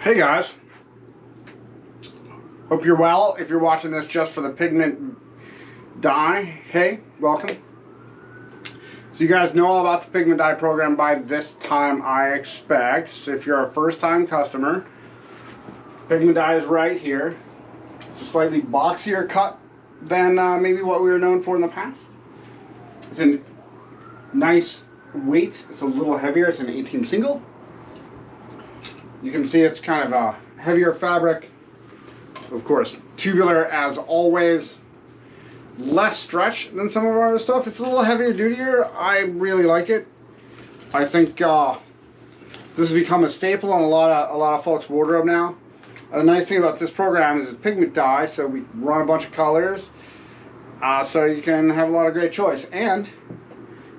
Hey guys, hope you're well. If you're watching this just for the pigment dye, hey, welcome. So you guys know all about the pigment dye program by this time, I expect. So if you're a first-time customer, pigment dye is right here. It's a slightly boxier cut than maybe what we were known for in the past. It's a nice weight. It's a little heavier. It's an 18 single. You can see it's kind of a heavier fabric. Of course, tubular as always. Less stretch than some of our other stuff. It's a little heavier dutier. I really like it. I think this has become a staple in a lot of folks' wardrobe now. The nice thing about this program is it's pigment dye, so we run a bunch of colors, so you can have a lot of great choice. And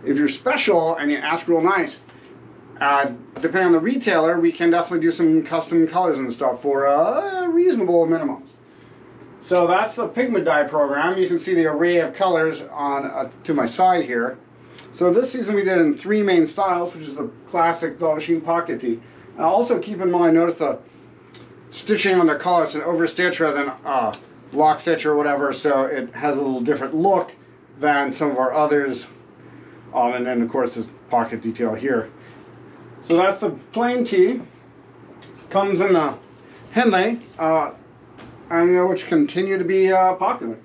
if you're special and you ask real nice, depending on the retailer, we can definitely do some custom colors and stuff for reasonable minimums. So that's the pigment dye program. You can see the array of colors on to my side here. So this season we did it in 3 main styles, which is the classic Velva Sheen pocket tee. And also keep in mind, notice the stitching on the collar. It's an overstitch rather than block stitch or whatever, so it has a little different look than some of our others. And then of course this pocket detail here. So that's the plain tee. Comes in the Henley, which continue to be popular.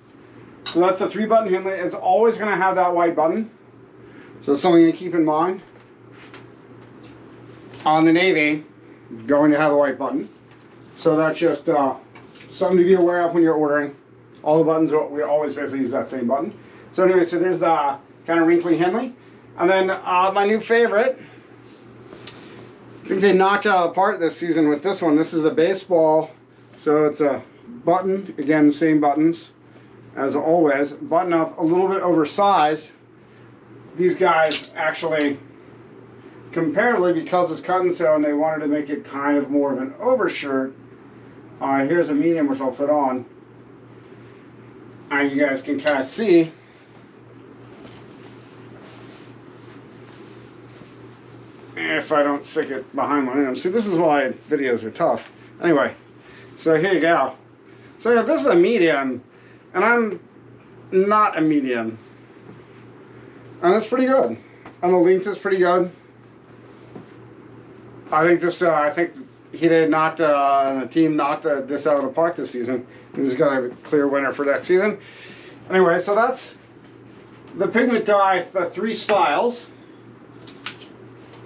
So that's a 3-button Henley. It's always going to have that white button. So it's something to keep in mind. On the navy, going to have a white button. So that's just something to be aware of when you're ordering. All the buttons, we always basically use that same button. So anyway, so there's the kind of wrinkly Henley. And then my new favorite, I think they knocked it out of the park this season with this one. This is the baseball. So it's a button, again, same buttons as always. Button up, a little bit oversized. These guys actually, comparatively, because it's cut and sew and they wanted to make it kind of more of an overshirt, here's a medium which I'll put on. And you guys can kind of see if I don't stick it behind my arm. See, this is why videos are tough. Anyway, so here you go. So yeah, this is a medium, and I'm not a medium. And it's pretty good. And the length is pretty good. I think this, I think he did not, the team knocked this out of the park this season. This is going to be a clear winner for next season. Anyway, so that's the pigment dye, the 3 styles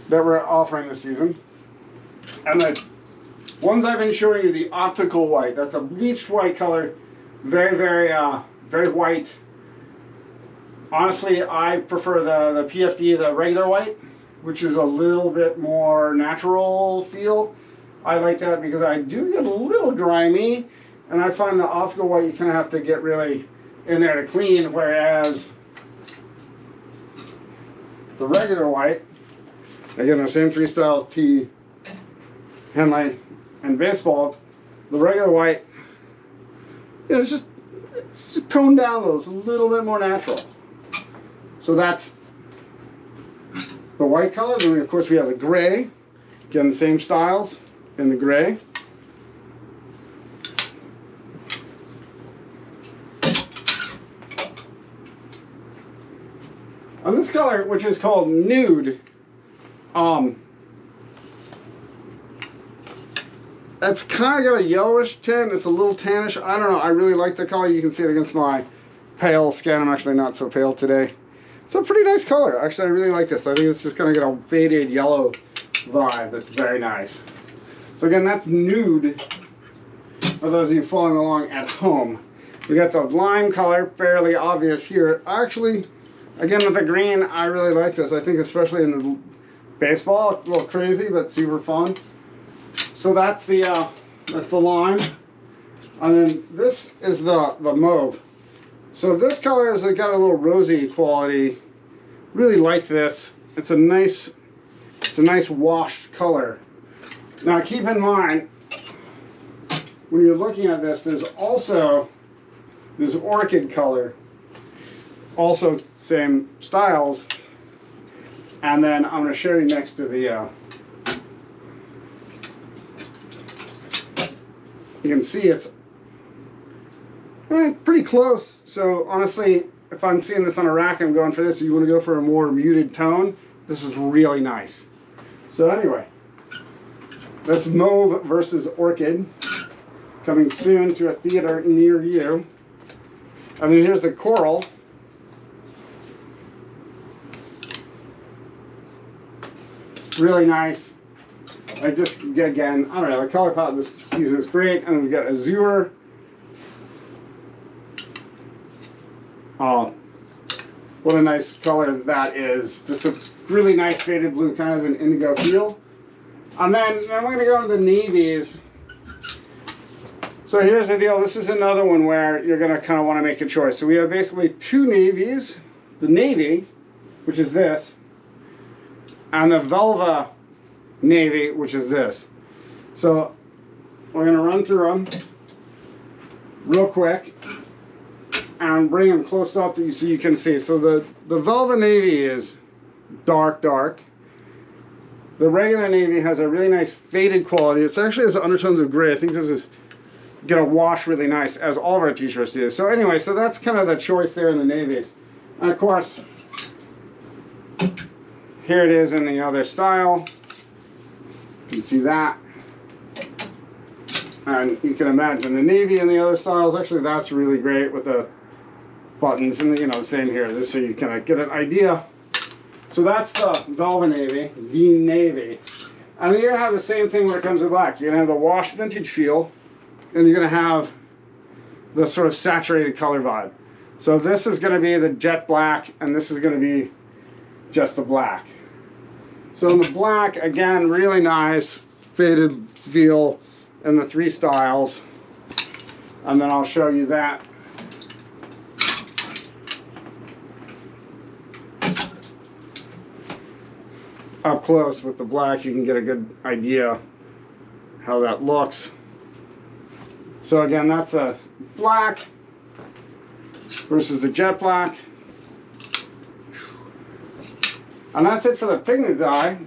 that we're offering this season. And the ones I've been showing you, the optical white, that's a bleached white color, very, very white. Honestly, I prefer the PFD, the regular white, which is a little bit more natural feel. I like that because I do get a little grimy, and I find the optical white you kind of have to get really in there to clean, whereas the regular white, again, the same 3 styles, tee, Henley, and baseball. The regular white, you know, it's just toned down a little. It's a little bit more natural. So that's the white colors. And of course we have the gray. Again, the same styles in the gray. And this color, which is called nude, it's kind of got a yellowish tint. It's a little tannish. I don't know. I really like the color. You can see it against my pale skin. I'm actually not so pale today. It's a pretty nice color. Actually, I really like this. I think it's just going to get a faded yellow vibe. That's very nice. So again, that's nude for those of you following along at home. We got the lime color, fairly obvious here. Actually, again, with the green, I really like this. I think especially in the baseball, a little crazy, but super fun. So that's the lime, and then this is the mauve. So this color has got a little rosy quality. Really like this. It's a nice washed color. Now keep in mind, when you're looking at this, there's also this orchid color, also same styles, and then I'm going to show you next to the You can see it's pretty close. So honestly, if I'm seeing this on a rack, I'm going for this. If you want to go for a more muted tone, this is really nice. So anyway, that's Mauve versus Orchid, coming soon to a theater near you. I mean, here's the Coral. Really nice. I just, again, I don't know, the color palette this season is great. And we've got Azure. Oh, what a nice color that is. Just a really nice faded blue, kind of an indigo feel. And then I'm going to go into navies. So here's the deal. This is another one where you're going to kind of want to make a choice. So we have basically two navies. The navy, which is this, and the Velva navy, which is this. So we're going to run through them real quick and bring them close up so you can see. So the Velva navy is dark, dark. The regular navy has a really nice faded quality. It actually has undertones of gray. I think this is gonna wash really nice, as all of our t-shirts do. So anyway, so that's kind of the choice there in the navies. And of course, here it is in the other style. You can see that. And you can imagine the navy and the other styles, actually that's really great with the buttons and the, you know, same here, just so you kind of get an idea. So that's the Velva navy, the navy. And then you're gonna have the same thing when it comes to black. You're gonna have the wash vintage feel, and you're gonna have the sort of saturated color vibe. So this is gonna be the jet black, and this is gonna be just the black. So in the black, again, really nice faded feel in the three styles. And then I'll show you that. Up close with the black, you can get a good idea how that looks. So again, that's a black versus the jet black. And that's it for the pigment dye.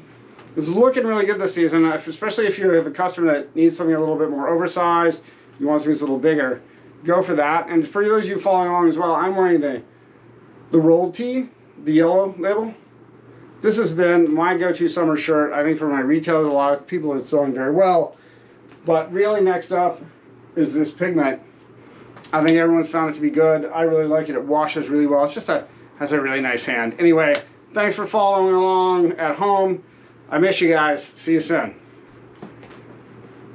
It's looking really good this season, especially if you have a customer that needs something a little bit more oversized, you want something that's a little bigger, go for that. And for those of you following along as well, I'm wearing the rolled tee, the yellow label. This has been my go-to summer shirt. I think for my retailers, a lot of people it's selling very well. But really next up is this pigment. I think everyone's found it to be good. I really like it. It washes really well. It's just has a really nice hand. Anyway, thanks for following along at home. I miss you guys. See you soon.